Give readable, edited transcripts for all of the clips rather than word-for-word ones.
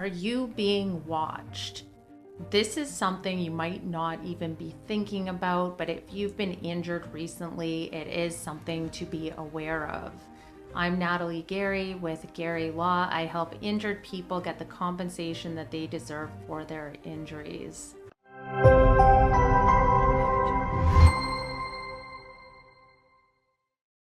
Are you being watched? This is something you might not even be thinking about, but if you've been injured recently, it is something to be aware of. I'm Natalie Gerry with Gerry Law. I help injured people get the compensation that they deserve for their injuries.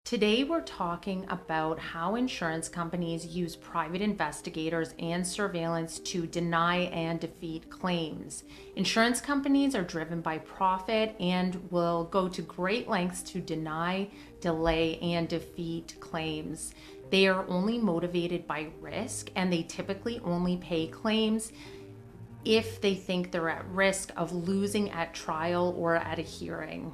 Today, we're talking about how insurance companies use private investigators and surveillance to deny and defeat claims. Insurance companies are driven by profit and will go to great lengths to deny, delay, and defeat claims. They are only motivated by risk, and they typically only pay claims if they think they're at risk of losing at trial or at a hearing.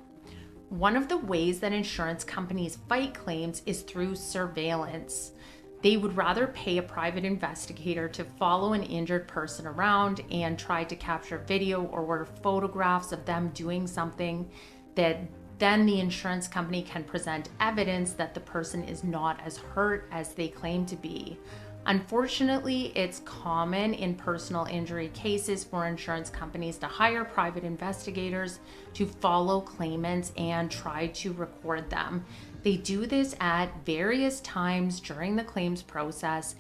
One of the ways that insurance companies fight claims is through surveillance. They would rather pay a private investigator to follow an injured person around and try to capture video or photographs of them doing something that then the insurance company can present evidence that the person is not as hurt as they claim to be. Unfortunately, it's common in personal injury cases for insurance companies to hire private investigators to follow claimants and try to record them. They do this at various times during the claims process,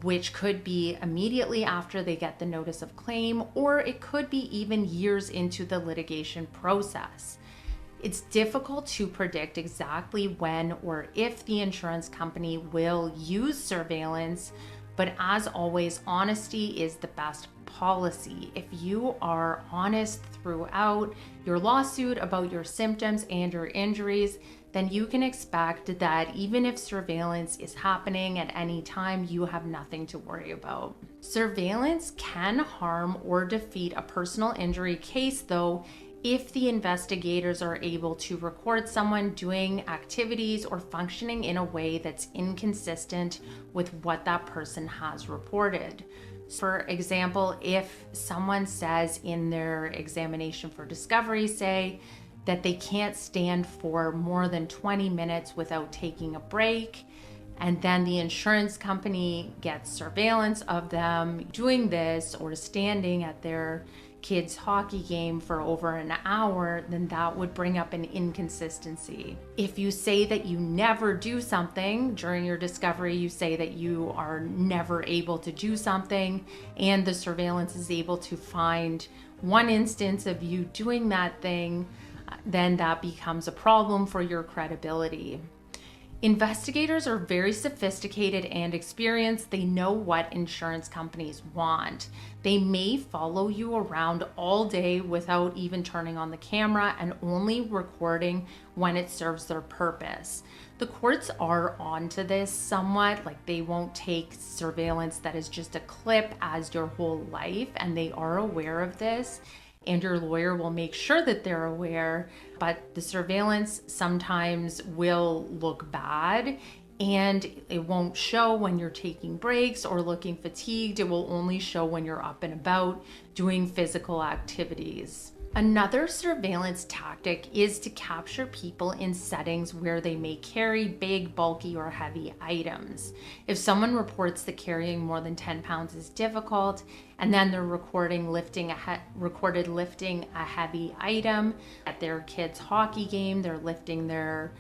which could be immediately after they get the notice of claim, or it could be even years into the litigation process. It's difficult to predict exactly when or if the insurance company will use surveillance, but as always, honesty is the best policy. If you are honest throughout your lawsuit about your symptoms and your injuries, then you can expect that even if surveillance is happening at any time, you have nothing to worry about. Surveillance can harm or defeat a personal injury case, though, if the investigators are able to record someone doing activities or functioning in a way that's inconsistent with what that person has reported. For example, if someone says in their examination for discovery, say, that they can't stand for more than 20 minutes without taking a break, and then the insurance company gets surveillance of them doing this or standing at their kids' hockey game for over an hour, then that would bring up an inconsistency. If you say that you never do something during your discovery, you say that you are never able to do something, and the surveillance is able to find one instance of you doing that thing, then that becomes a problem for your credibility. Investigators are very sophisticated and experienced. They know what insurance companies want. They may follow you around all day without even turning on the camera and only recording when it serves their purpose. The courts are onto this somewhat, like they won't take surveillance that is just a clip as your whole life, and they are aware of this. And your lawyer will make sure that they're aware, but the surveillance sometimes will look bad and it won't show when you're taking breaks or looking fatigued. It will only show when you're up and about doing physical activities. Another surveillance tactic is to capture people in settings where they may carry big, bulky, or heavy items. If someone reports that carrying more than 10 pounds is difficult, and then they're recorded lifting a heavy item at their kid's hockey game, they're lifting their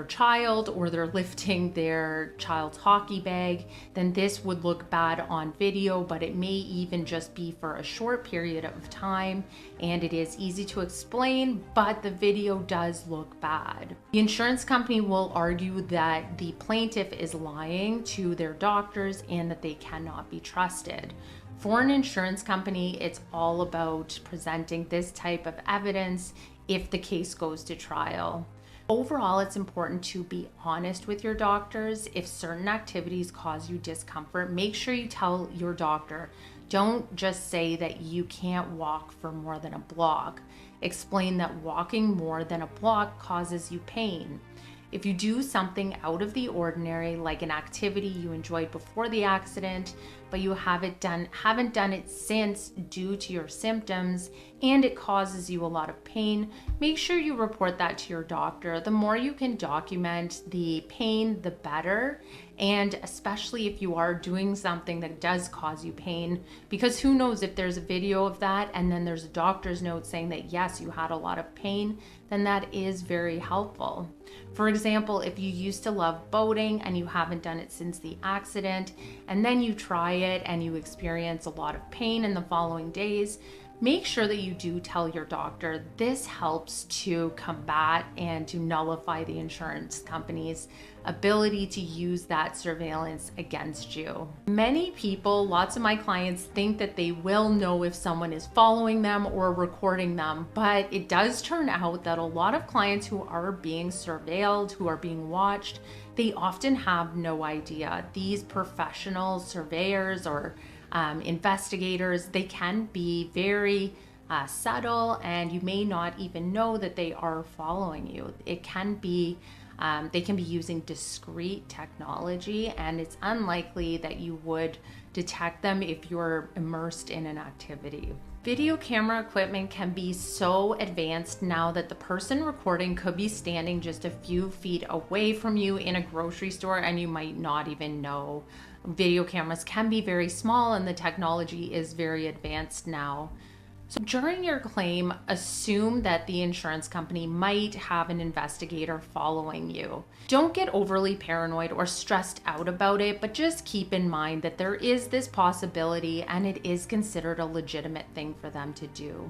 child, or they're lifting their child's hockey bag, then this would look bad on video, but it may even just be for a short period of time, and it is easy to explain, but the video does look bad. The insurance company will argue that the plaintiff is lying to their doctors and that they cannot be trusted. For an insurance company, it's all about presenting this type of evidence if the case goes to trial. Overall, it's important to be honest with your doctors. If certain activities cause you discomfort, make sure you tell your doctor. Don't just say that you can't walk for more than a block. Explain that walking more than a block causes you pain. If you do something out of the ordinary, like an activity you enjoyed before the accident, but you haven't done it since due to your symptoms, and it causes you a lot of pain, make sure you report that to your doctor. The more you can document the pain, the better, And especially if you are doing something that does cause you pain, because who knows, if there's a video of that and then there's a doctor's note saying that yes, you had a lot of pain, then that is very helpful. For example, if you used to love boating and you haven't done it since the accident, and then you try it and you experience a lot of pain in the following days, make sure that you do tell your doctor. This helps to combat and to nullify the insurance company's ability to use that surveillance against you. Many people, lots of my clients, think that they will know if someone is following them or recording them, but it does turn out that a lot of clients who are being surveilled, who are being watched, they often have no idea. These professional surveyors or investigators, they can be very subtle, and you may not even know that they are following you. It can be they can be using discrete technology, and it's unlikely that you would detect them if you're immersed in an activity. Video camera equipment can be so advanced now that the person recording could be standing just a few feet away from you in a grocery store and you might not even know. Video cameras can be very small and the technology is very advanced now. So during your claim, assume that the insurance company might have an investigator following you. Don't get overly paranoid or stressed out about it, but just keep in mind that there is this possibility and it is considered a legitimate thing for them to do.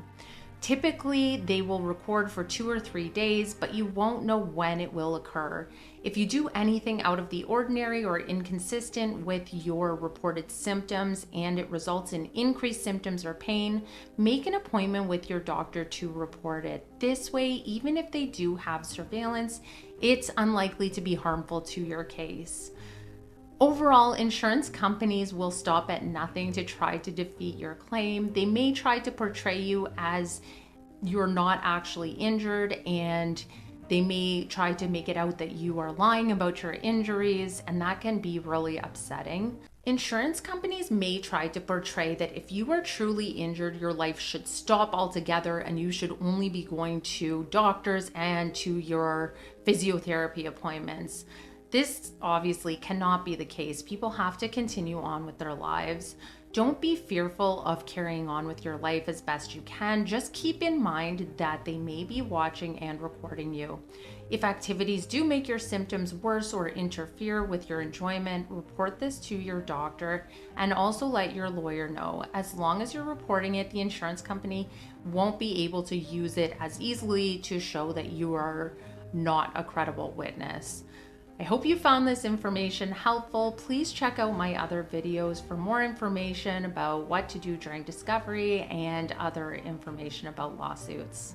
Typically, they will record for 2 or 3 days, but you won't know when it will occur. If you do anything out of the ordinary or inconsistent with your reported symptoms and it results in increased symptoms or pain, make an appointment with your doctor to report it. This way, even if they do have surveillance, it's unlikely to be harmful to your case. Overall, insurance companies will stop at nothing to try to defeat your claim. They may try to portray you as you're not actually injured, and they may try to make it out that you are lying about your injuries, and that can be really upsetting. Insurance companies may try to portray that if you are truly injured, your life should stop altogether and you should only be going to doctors and to your physiotherapy appointments. This obviously cannot be the case. People have to continue on with their lives. Don't be fearful of carrying on with your life as best you can. Just keep in mind that they may be watching and recording you. If activities do make your symptoms worse or interfere with your enjoyment, report this to your doctor and also let your lawyer know. As long as you're reporting it, the insurance company won't be able to use it as easily to show that you are not a credible witness. I hope you found this information helpful. Please check out my other videos for more information about what to do during discovery and other information about lawsuits.